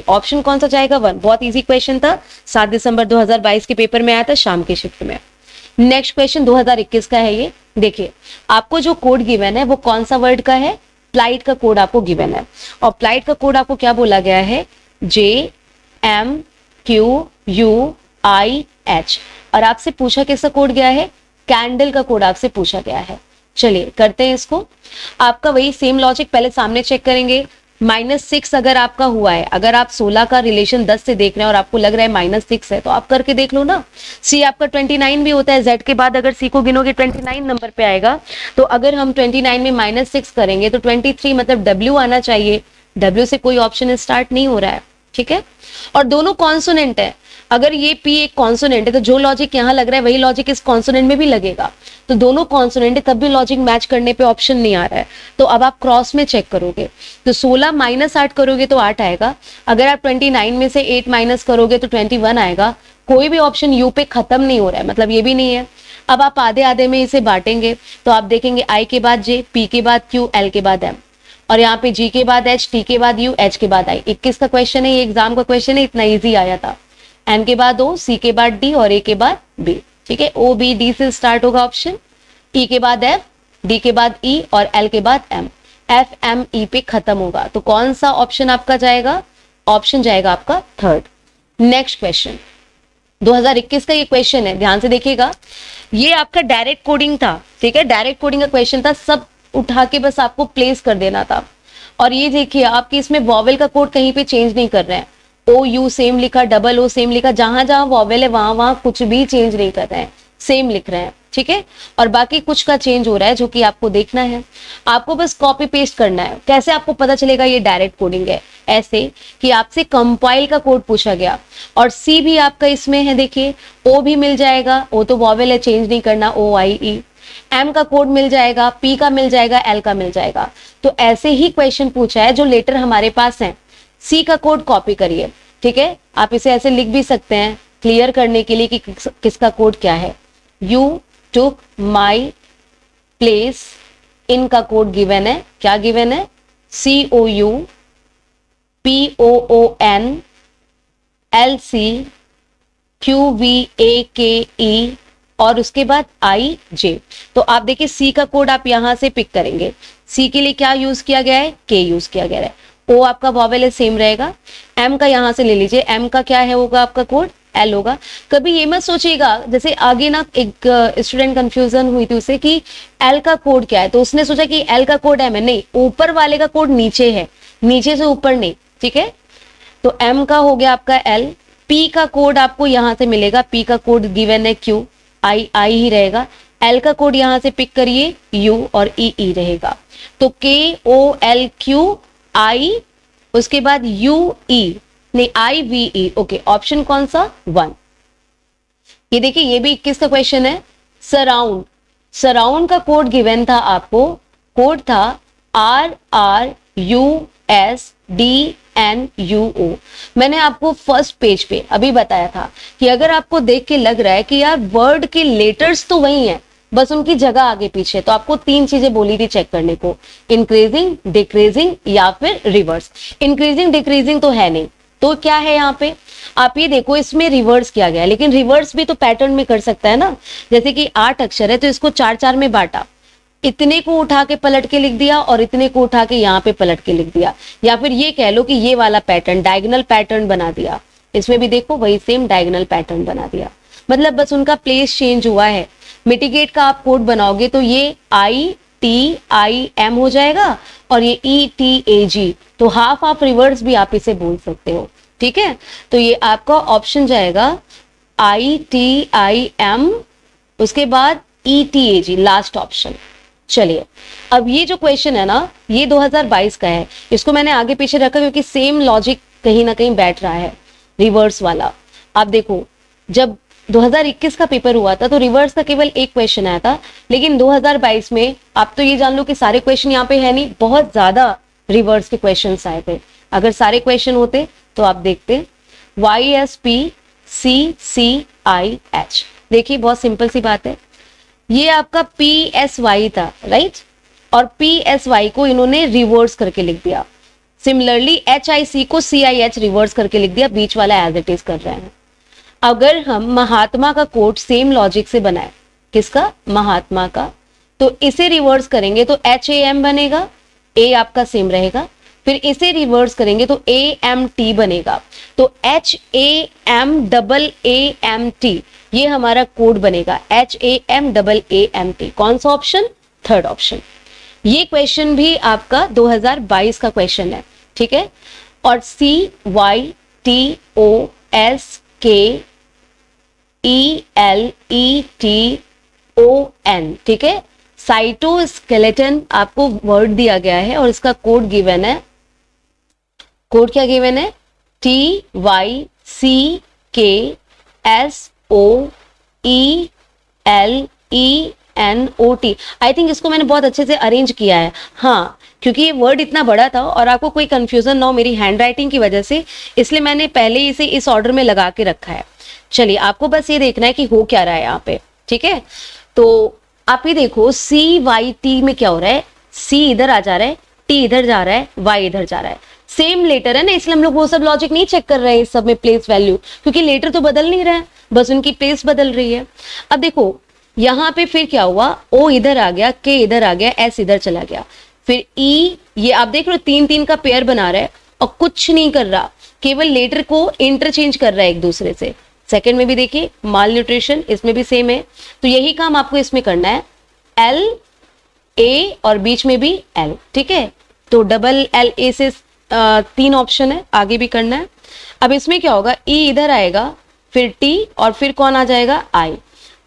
Speaker 1: ऑप्शन कौन सा जाएगा, 1। बहुत इजी क्वेश्चन था, 7 दिसंबर 2022 के पेपर में आया था, शाम के शिफ्ट में। नेक्स्ट क्वेश्चन 2021 का है ये। देखिए, आपको जो कोड गिवन है वो कौन सा वर्ड का है, प्लाइट का कोड आपको गिवन है। और प्लाइट का कोड आपको क्या बोला गया है, JMQUIH। और आपसे पूछा किसका कोड गया है, कैंडल का कोड आपसे पूछा गया है। चलिए करते हैं इसको। आपका वही सेम लॉजिक, पहले सामने चेक करेंगे। -6 अगर आपका हुआ है, अगर आप 16 का रिलेशन 10 से देख रहे हैं और आपको लग रहा है -6 है, तो आप करके देख लो ना। सी आपका 29 भी होता है, जेड के बाद अगर सी को गिनोगे 29 नंबर पे आएगा। तो अगर हम 29 में -6 करेंगे तो 23, मतलब डब्ल्यू आना चाहिए। डब्ल्यू से कोई ऑप्शन स्टार्ट नहीं हो रहा है, ठीक है। और दोनों कॉन्सोनेंट है। अगर ये पी एक कॉन्सोनेंट है, तो जो लॉजिक यहाँ लग रहा है वही लॉजिक इस कॉन्सोनेंट में भी लगेगा। तो दोनों कॉन्सोनेंट है, तब भी लॉजिक मैच करने पे ऑप्शन नहीं आ रहा है। तो अब आप क्रॉस में चेक करोगे, तो 16 -8 करोगे तो 8 आएगा। अगर आप 29 में से 8 माइनस करोगे तो 21 आएगा। कोई भी ऑप्शन यू पे खत्म नहीं हो रहा है, मतलब ये भी नहीं है। अब आप आधे आधे में इसे बांटेंगे तो आप देखेंगे I के बाद J, P के बाद Q, L के बाद M, और यहाँ पे G के बाद H, T के बाद U, H के बाद I। 21 का क्वेश्चन है, ये एग्जाम का क्वेश्चन है, इतना इजी आया था। M के बाद O, C के बाद D और A के बाद B। ठीक है, O B D से स्टार्ट होगा ऑप्शन, E के बाद F, D के बाद E और L के बाद M, F M E पे खत्म होगा। तो कौन सा ऑप्शन आपका जाएगा? ऑप्शन जाएगा आपका थर्ड। नेक्स्ट क्वेश्चन 2021 का ये क्वेश्चन है, ध्यान से देखिएगा। ये आपका डायरेक्ट कोडिंग था, ठीक है, डायरेक्ट कोडिंग का क्वेश्चन था, सब उठा के बस आपको प्लेस कर देना था। और ये देखिए आपकी इसमें वॉवेल का कोड कहीं पे चेंज नहीं कर रहे हैं, ओ यू सेम लिखा, डबल ओ सेम लिखा, जहां जहां वॉवेल है वहां वहां कुछ भी चेंज नहीं कर रहे हैं, सेम लिख रहे हैं। ठीक है, और बाकी कुछ का चेंज हो रहा है जो कि आपको देखना है, आपको बस कॉपी पेस्ट करना है। कैसे आपको पता चलेगा ये डायरेक्ट कोडिंग है? ऐसे कि आपसे कंपाइल का कोड पूछा गया और सी भी आपका इसमें है, देखिए ओ भी मिल जाएगा, ओ तो वॉवेल है, चेंज नहीं करना, ओ आई ई, एम का कोड मिल जाएगा, पी का मिल जाएगा, एल का मिल जाएगा। तो ऐसे ही क्वेश्चन पूछा है जो लेटर हमारे पास है, सी का कोड कॉपी करिए। ठीक है, आप इसे ऐसे लिख भी सकते हैं क्लियर करने के लिए कि किसका कोड क्या है। यू टुक माई प्लेस, इनका कोड गिवन है, क्या गिवन है? C O U P O O N L C Q V A K E और उसके बाद आई जे। तो आप देखिए सी का कोड आप यहां से पिक करेंगे। सी के लिए क्या यूज किया गया है? के यूज किया गया है। ओ आपका वॉवेल है, सेम रहेगा। एम का यहां से ले लीजिए, एम का क्या है होगा आपका कोड? एल होगा। कभी ये मत सोचिएगा, जैसे आगे ना एक स्टूडेंट कंफ्यूजन हुई थी उसे कि एल का कोड क्या है, तो उसने सोचा कि एल का कोड एम है, नहीं, ऊपर वाले का कोड नीचे है, नीचे से ऊपर नहीं। ठीक है, तो एम का हो गया आपका एल, पी का कोड आपको यहां से मिलेगा, पी का कोड गिवन है क्यू, आई आई ही रहेगा, एल का कोड यहां से पिक करिए यू और ई ई रहेगा। तो के ओ एल क्यू आई, उसके बाद यू ई, नहीं आई वी ई। ओके, ऑप्शन कौन सा? 1। ये देखिए ये भी 21 का क्वेश्चन है। सराउंड, सराउंड का कोड गिवन था आपको, कोड था R R U S D N U O. मैंने आपको फर्स्ट पेज पे अभी बताया था कि अगर आपको देख के लग रहा है कि यार वर्ड के लेटर्स तो वही हैं, बस उनकी जगह आगे पीछे, तो आपको 3 चीजें बोली थी चेक करने को, इंक्रीजिंग, डिक्रीजिंग या फिर रिवर्स। इंक्रीजिंग डिक्रीजिंग तो है नहीं, तो क्या है यहाँ पे? आप ये देखो इसमें रिवर्स किया गया है, लेकिन रिवर्स भी तो पैटर्न में कर सकता है ना। जैसे कि 8 अक्षर है तो इसको 4-4 में बांटा, इतने को उठा के पलट के लिख दिया और इतने को उठा के यहाँ पे पलट के लिख दिया, या फिर ये कह लो कि ये वाला पैटर्न डायगोनल पैटर्न बना दिया। इसमें भी देखो वही सेम डायगोनल पैटर्न बना दिया, मतलब बस उनका प्लेस चेंज हुआ है। मिटिगेट का आप कोड बनाओगे तो ये आई टी आई एम हो जाएगा और ये ई टी ए जी, तो हाफ ऑफ रिवर्स भी आप इसे बोल सकते हो। ठीक है, तो ये आपका ऑप्शन जाएगा आई टी आई एम, उसके बाद E T A G, last option. चलिए अब ये जो क्वेश्चन है ना, ये 2022 का है, इसको मैंने आगे पीछे रखा क्योंकि सेम लॉजिक कहीं ना कहीं बैठ रहा है, रिवर्स वाला। आप देखो जब 2021 का पेपर हुआ था तो रिवर्स का केवल एक क्वेश्चन आया था, लेकिन 2022 में आप तो ये जान लो कि सारे क्वेश्चन यहाँ पे है नहीं, बहुत ज्यादा रिवर्स के क्वेश्चंस आए थे। अगर सारे क्वेश्चन होते तो आप देखते Y S P C C I H. देखिए बहुत सिंपल सी बात है, ये आपका पी एस वाई था, राइट, और पी एस वाई को इन्होंने रिवर्स करके लिख दिया। सिमिलरली एच आई सी को सी आई एच रिवर्स करके लिख दिया, बीच वाला एज इट इज कर रहे हैं। अगर हम महात्मा का कोड सेम लॉजिक से बनाए, किसका? महात्मा का, तो इसे रिवर्स करेंगे तो एच ए एम बनेगा, ए आपका सेम रहेगा, फिर इसे रिवर्स करेंगे तो ए एम टी बनेगा, तो H A M double A M T, ये हमारा कोड बनेगा, H A M double A M T. कौन सा ऑप्शन? Third option. ये क्वेश्चन भी आपका 2022 का क्वेश्चन है, ठीक है, और C Y T O S K E L E T O N, ठीक है, साइटोस्केलेटन आपको वर्ड दिया गया है और इसका कोड गिवन है, कोड क्या गिवन है? T Y C K S O E L E N O T. I think इसको मैंने बहुत अच्छे से अरेंज किया है, हाँ, क्योंकि ये वर्ड इतना बड़ा था और आपको कोई कंफ्यूजन ना हो मेरी हैंडराइटिंग की वजह से, इसलिए मैंने पहले ही इसे इस ऑर्डर में लगा के रखा है। चलिए आपको बस ये देखना है कि हो क्या रहा है यहाँ पे, ठीक है। तो आप ये देखो सी वाई टी में क्या हो रहा है, सी इधर आ जा रहा है, टी इधर जा रहा है, वाई इधर जा रहा है, सेम लेटर है ना, इसलिए हम लोग वो सब लॉजिक नहीं चेक कर रहे हैं इस सब में प्लेस वैल्यू, क्योंकि लेटर तो बदल नहीं रहा है, बस उनकी प्लेस बदल रही है। अब देखो यहाँ पे फिर क्या हुआ, ओ इधर आ गया, के इधर आ गया, एस इधर चला गया, फिर ई, ये आप देख रहे हो 3-3 का पेयर बना रहा है और कुछ नहीं कर रहा, केवल लेटर को इंटरचेंज कर रहा है एक दूसरे से। सेकंड में भी देखिए माल न्यूट्रिशन, इसमें भी सेम है, तो यही काम आपको इसमें करना है, एल ए और बीच में भी एल, ठीक है। तो डबल एल ए से 3 ऑप्शन है, आगे भी करना है। अब इसमें क्या होगा, ई इधर आएगा, फिर टी और फिर कौन आ जाएगा, आई,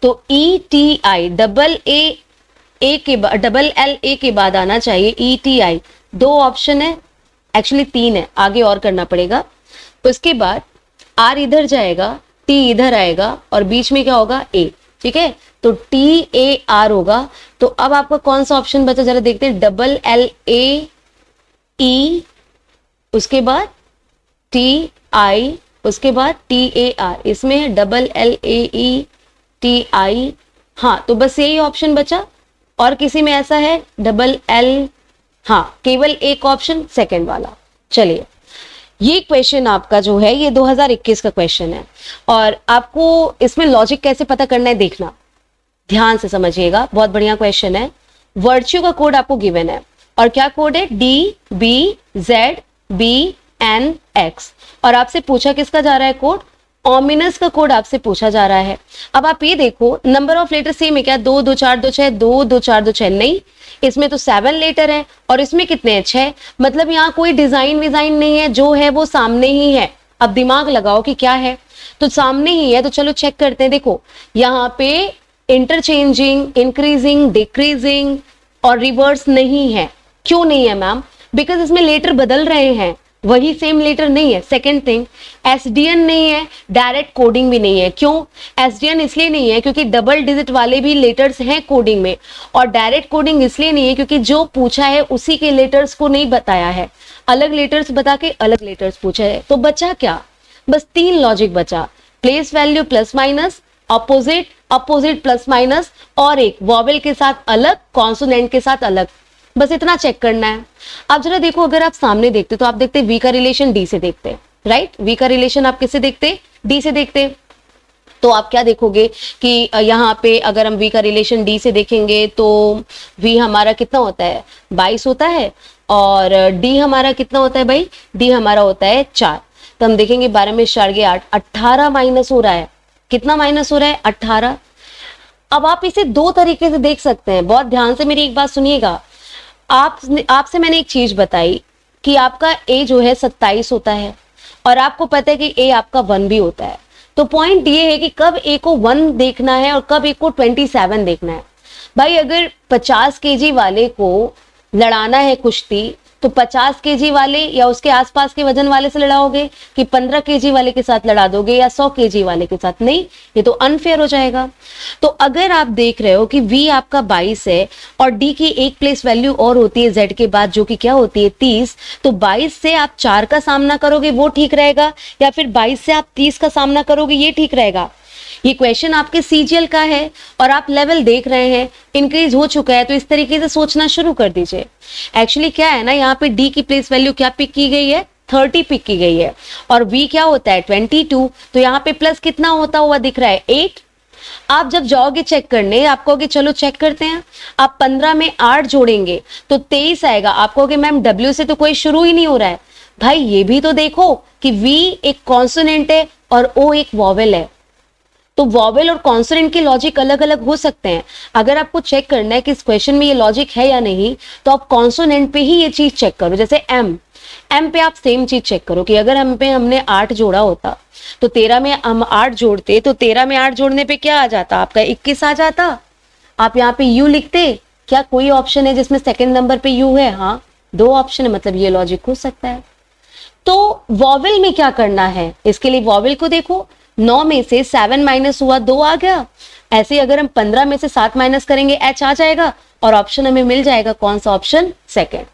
Speaker 1: तो E T I, double A के बाद, डबल एल ए के बाद आना चाहिए ई टी आई, 2 ऑप्शन है, एक्चुअली 3 है, आगे और करना पड़ेगा। उसके बाद आर इधर जाएगा, टी इधर आएगा और बीच में क्या होगा, ए, ठीक है, तो टी ए आर होगा। तो अब आपका कौन सा ऑप्शन बचा, जरा देखते हैं, डबल एल ए ई, उसके बाद टी आई, उसके बाद टी ए आर, इसमें double L A E T I, हाँ, तो बस यही ऑप्शन बचा, और किसी में ऐसा है डबल एल, हाँ, केवल एक ऑप्शन सेकंड वाला। चलिए, ये क्वेश्चन आपका जो है ये 2021 का क्वेश्चन है, और आपको इसमें लॉजिक कैसे पता करना है देखना, ध्यान से समझिएगा, बहुत बढ़िया क्वेश्चन है। वर्च्यू का कोड आपको गिवन है, और क्या कोड है, D B Z B N X, और आपसे पूछा किसका जा रहा है कोड, ओमिनस का कोड आपसे पूछा जा रहा है। अब आप ये देखो नंबर ऑफ लेटर सेम है क्या, 2 2 4 2 6, 2 2 4 2 6, नहीं, इसमें तो 7 लेटर है और इसमें कितने हैं, 6, मतलब यहाँ कोई डिजाइन विजाइन नहीं है, जो है वो सामने ही है। अब दिमाग लगाओ कि क्या है, तो सामने ही है, तो चलो चेक करते हैं। देखो यहाँ पे इंटरचेंजिंग, इंक्रीजिंग, डिक्रीजिंग और रिवर्स नहीं है। क्यों नहीं है मैम, बिकॉज इसमें लेटर बदल रहे हैं, वही सेम लेटर नहीं है। सेकेंड थिंग, एसडीएन नहीं है, डायरेक्ट कोडिंग भी नहीं है। क्यों एसडीएन इसलिए नहीं है, क्योंकि डबल डिजिट वाले भी लेटर्स हैं कोडिंग में, और डायरेक्ट कोडिंग इसलिए नहीं है क्योंकि जो पूछा है उसी के लेटर्स को नहीं बताया है, अलग लेटर्स बता के अलग लेटर्स पूछा है। तो बचा क्या, बस 3 लॉजिक बचा, place value plus minus, opposite, opposite plus minus, और एक वॉवेल के साथ अलग, कॉन्सोनेंट के साथ अलग, बस इतना चेक करना है। आप जरा देखो, अगर आप सामने देखते तो आप देखते वी का रिलेशन डी से देखते, राइट, वी का रिलेशन आप किससे देखते, डी से देखते। तो आप क्या देखोगे कि यहाँ पे अगर हम वी का रिलेशन डी से देखेंगे तो वी हमारा कितना होता है, 22 होता है, और डी हमारा कितना होता है भाई, डी हमारा होता है 4। तो हम देखेंगे 12 में 4 गए 8, 18 माइनस हो रहा है, कितना माइनस हो रहा है, 18। अब आप इसे 2 तरीके से देख सकते हैं, बहुत ध्यान से मेरी एक बात सुनिएगा। आपसे मैंने एक चीज बताई कि आपका ए जो है 27 होता है, और आपको पता है कि ए आपका 1 भी होता है। तो पॉइंट ये है कि कब ए को 1 देखना है और कब ए को 27 देखना है। भाई अगर 50 केजी वाले को लड़ाना है कुश्ती, तो 50 केजी वाले या उसके आसपास के वजन वाले से लड़ाओगे, कि 15 केजी वाले के साथ लड़ा दोगे, या 100 केजी वाले के साथ, नहीं, ये तो अनफेयर हो जाएगा। तो अगर आप देख रहे हो कि v आपका 22 है और d की एक प्लेस वैल्यू और होती है z के बाद, जो कि क्या होती है 30, तो 22 से आप 4 का सामना करोगे वो ठीक रहेगा, या फिर 22 से आप 30 का सामना करोगे ये ठीक रहेगा। ये क्वेश्चन आपके सीजीएल का है और आप लेवल देख रहे हैं इंक्रीज हो चुका है, तो इस तरीके से सोचना शुरू कर दीजिए। एक्चुअली क्या है ना, यहाँ पे डी की प्लेस वैल्यू क्या पिक की गई है, 30 पिक की गई है, और वी क्या होता है 22, तो यहाँ पे प्लस कितना होता हुआ दिख रहा है 8। आप जब जाओगे चेक करने, आप कहोगे चलो चेक करते हैं, आप 15 में 8 जोड़ेंगे तो 23 आएगा। आप कहोगे मैम डब्ल्यू से तो कोई शुरू ही नहीं हो रहा है। भाई ये भी तो देखो कि वी एक कॉन्सोनेंट है और ओ एक वॉवेल है, तो वॉवेल और कॉन्सोनेंट के लॉजिक अलग अलग हो सकते हैं। अगर आपको चेक करना है कि इस क्वेश्चन में ये लॉजिक है या नहीं, तो आप कॉन्सोनेंट पे ही ये चीज चेक करो। जैसे एम पे आप सेम चीज चेक करो कि अगर हमने 8 जोड़ा होता तो 13 में हम 8 जोड़ते, तो 13 में 8 जोड़ने पे क्या आ जाता, आपका 21 आ जाता। आप यहाँ पे यू लिखते, क्या कोई ऑप्शन है जिसमें सेकेंड नंबर पे यू है, हाँ 2 ऑप्शन है, मतलब ये लॉजिक हो सकता है। तो वॉवेल में क्या करना है, इसके लिए वॉवेल को देखो, 9 में से 7 माइनस हुआ 2 आ गया। ऐसे ही अगर हम 15 में से 7 माइनस करेंगे एच आ जाएगा, और ऑप्शन हमें मिल जाएगा कौन सा ऑप्शन, सेकंड।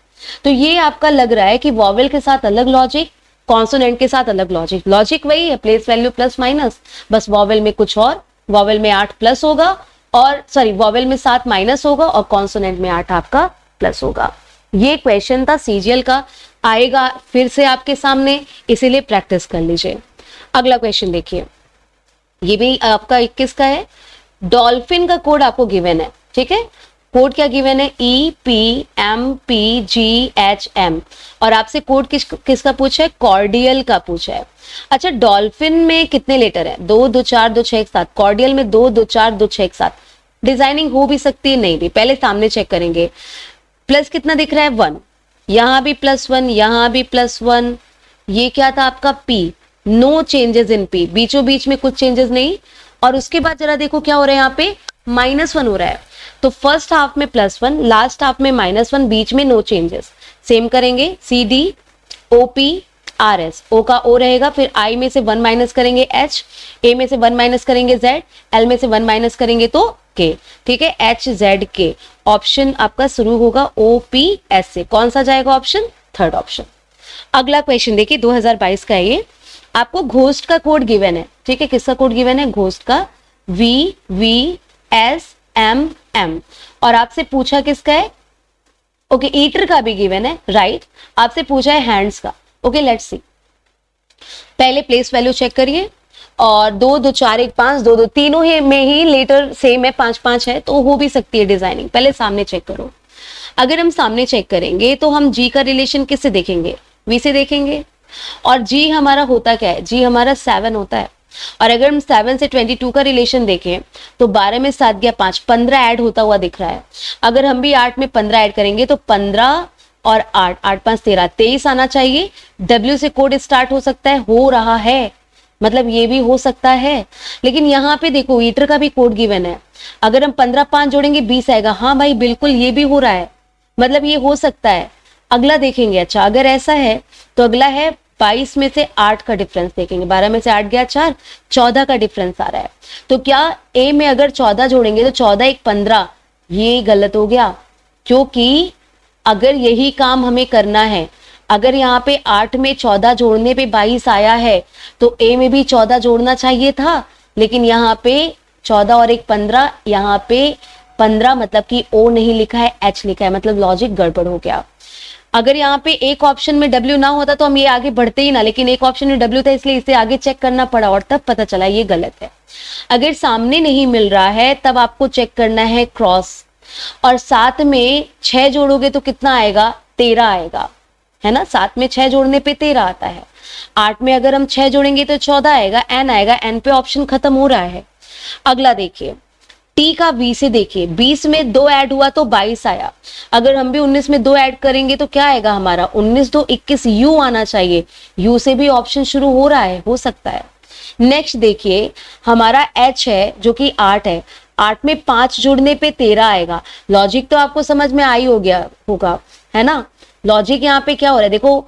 Speaker 1: तो ये आपका लग रहा है कि वॉवेल के साथ अलग लॉजिक, कॉन्सोनेंट के साथ अलग लॉजिक। लॉजिक वही है, प्लेस वैल्यू प्लस माइनस, बस वॉवेल में कुछ और, वॉवेल में 8 प्लस होगा और सॉरी वॉवेल में 7 माइनस होगा और कॉन्सोनेंट में 8 आपका प्लस होगा। ये क्वेश्चन था सीजीएल का, आएगा फिर से आपके सामने, इसीलिए प्रैक्टिस कर लीजिए। अगला क्वेश्चन देखिए, ये भी आपका 21 का है। डॉल्फिन का कोड आपको गिवन है, ठीक है। कोड क्या गिवन है? EPMPGHM, और आपसे कोड किसका पूछा है? कॉर्डियल का पूछा है। अच्छा, डॉल्फिन में कितने लेटर है? 2 2 4 2 6 1 7। कॉर्डियल में 2 2 4 2 6 1 7। डिजाइनिंग हो भी सकती है, नहीं भी, पहले सामने चेक करेंगे। प्लस कितना दिख रहा है? 1, यहां भी +1, यहां भी +1। ये क्या था आपका? P, no changes in P, बीचों बीच में कुछ चेंजेस नहीं। और उसके बाद जरा देखो क्या हो रहा है, यहाँ पे -1 हो रहा है। तो फर्स्ट हाफ में +1, लास्ट हाफ में -1, बीच में नो चेंजेस। सेम करेंगे, CDOPRS, O का O रहेगा, फिर I में से 1 माइनस करेंगे H, A में से 1 माइनस करेंगे Z, L में से 1 माइनस करेंगे तो K, ठीक है। HZK ऑप्शन आपका शुरू होगा OPS से। कौन सा जाएगा ऑप्शन? Third option. अगला क्वेश्चन देखिए, 2022 का है ये। आपको घोस्ट का कोड गिवन है, ठीक है। किसका कोड गिवन है? घोस्ट का VVSMM, और आपसे पूछा किसका है? ओके, ईटर का भी गिवन है, राइट। आपसे पूछा है हैंड्स का। Okay, let's see. पहले प्लेस वैल्यू चेक करिए, और 2 2 4 1 5 2 2, तीनों ही में ही लेटर सेम है, 5 5 है, तो हो भी सकती है डिजाइनिंग। पहले सामने चेक करो। अगर हम सामने चेक करेंगे तो हम जी का रिलेशन किससे देखेंगे? वी से देखेंगे। और जी हमारा होता क्या है? जी हमारा 7 होता है। और अगर हम 7 से 22 का रिलेशन देखें तो 12 में 7 गया 5, 15 ऐड होता हुआ दिख रहा है। अगर हम भी 8 में 15 ऐड करेंगे तो 15 और 8, 8 5 13, 23 आना चाहिए। W से कोड स्टार्ट हो सकता है, हो रहा है, मतलब ये भी हो सकता है। लेकिन यहाँ पे देखो ईटर का भी कोड गिवन है। अगर हम 15 5 जोड़ेंगे 20 आएगा। हाँ भाई, बिल्कुल ये भी हो रहा है, मतलब ये हो सकता है। अगला देखेंगे। अच्छा, अगर ऐसा है तो अगला है 22 में से 8 का डिफरेंस देखेंगे। 12 में से 8 गया 4, 14 का डिफरेंस आ रहा है। तो क्या ए में अगर 14 जोड़ेंगे तो 14 1 15, ये गलत हो गया, क्योंकि अगर यही काम हमें करना है, अगर यहाँ पे 8 में 14 जोड़ने पे 22 आया है तो ए में भी 14 जोड़ना चाहिए था। लेकिन यहाँ पे 14 और 1 15, यहाँ पे 15 मतलब कि O नहीं लिखा है, H लिखा है, मतलब लॉजिक गड़बड़ हो गया। अगर यहाँ पे एक ऑप्शन में W ना होता तो हम ये आगे बढ़ते ही ना, लेकिन एक ऑप्शन में W था इसलिए इसे आगे चेक करना पड़ा और तब पता चला ये गलत है। अगर सामने नहीं मिल रहा है तब आपको चेक करना है क्रॉस, और साथ में 6 जोड़ोगे तो कितना आएगा? 13 आएगा, है ना। 7 में 6 जोड़ने पे 13 आता है। 8 में अगर हम 6 जोड़ेंगे तो 14 आएगा, N आएगा, N पे ऑप्शन खत्म हो रहा है। अगला देखिए, टी का 20 से देखिए, 20 में 2 ऐड हुआ तो 22 आया। अगर हम भी 19 में 2 ऐड करेंगे तो क्या आएगा हमारा? 19 2 21, यू आना चाहिए। यू से भी ऑप्शन शुरू हो रहा है, हो सकता है। नेक्स्ट देखिए, हमारा H है जो कि 8 है। 8 में 5 जोड़ने पे 13 आएगा। लॉजिक तो आपको समझ में आई हो गया होगा, है ना। लॉजिक यहाँ पे क्या हो रहा है? देखो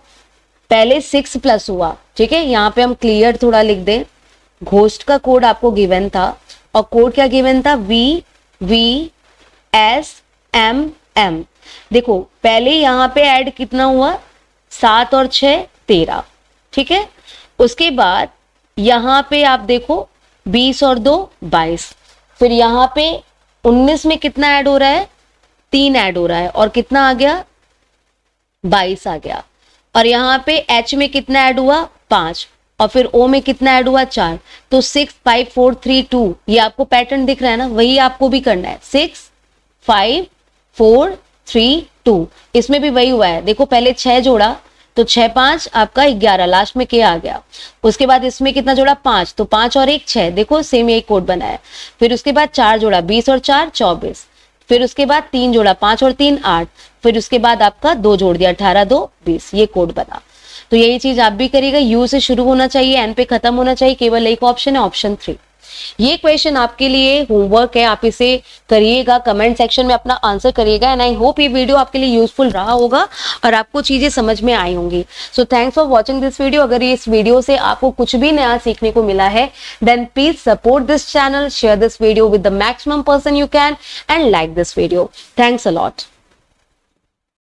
Speaker 1: पहले 6 प्लस हुआ, ठीक है। यहाँ पे हम क्लियर थोड़ा लिख दें। घोस्ट का कोड आपको गिवन था, और कोड क्या गिवन था? VVSMM। देखो पहले यहाँ पे ऐड कितना हुआ? 7 और 6 13, ठीक है। उसके बाद यहाँ पे आप देखो 20 और 2 22, फिर यहाँ पे 19 में कितना ऐड हो रहा है? 3 ऐड हो रहा है, और कितना आ गया? 22 आ गया। और यहाँ पे H में कितना ऐड हुआ? 5, और फिर O में कितना ऐड हुआ? 4। तो 6 5 4 3 2, ये आपको पैटर्न दिख रहा है ना, वही आपको भी करना है। 6 5 4 3 2, इसमें भी वही हुआ है। देखो पहले 6 जोड़ा तो 6 5 आपका 11, लास्ट में के आ गया। उसके बाद इसमें कितना जोड़ा? 5, तो 5 और 1 6, देखो सेम यही कोड बना है। फिर उसके बाद 4 जोड़ा, 20 और 4 24। फिर उसके बाद 3 जोड़ा, 5 और 3 8। फिर उसके बाद आपका 2 जोड़ दिया, 18 2 20, ये कोड बना। तो यही चीज आप भी करिएगा। यू से शुरू होना चाहिए, एन पे खत्म होना चाहिए, केवल एक ऑप्शन है, ऑप्शन 3। ये क्वेश्चन आपके लिए होमवर्क है, आप इसे करिएगा, कमेंट सेक्शन में अपना आंसर करिएगा। एंड आई होप ये वीडियो आपके लिए यूजफुल रहा होगा और आपको चीजें समझ में आई होंगी। So thanks for watching this video. अगर इस वीडियो से आपको कुछ भी नया सीखने को मिला है, then please support this channel, share this video with the maximum person you can, and like this video. Thanks a lot.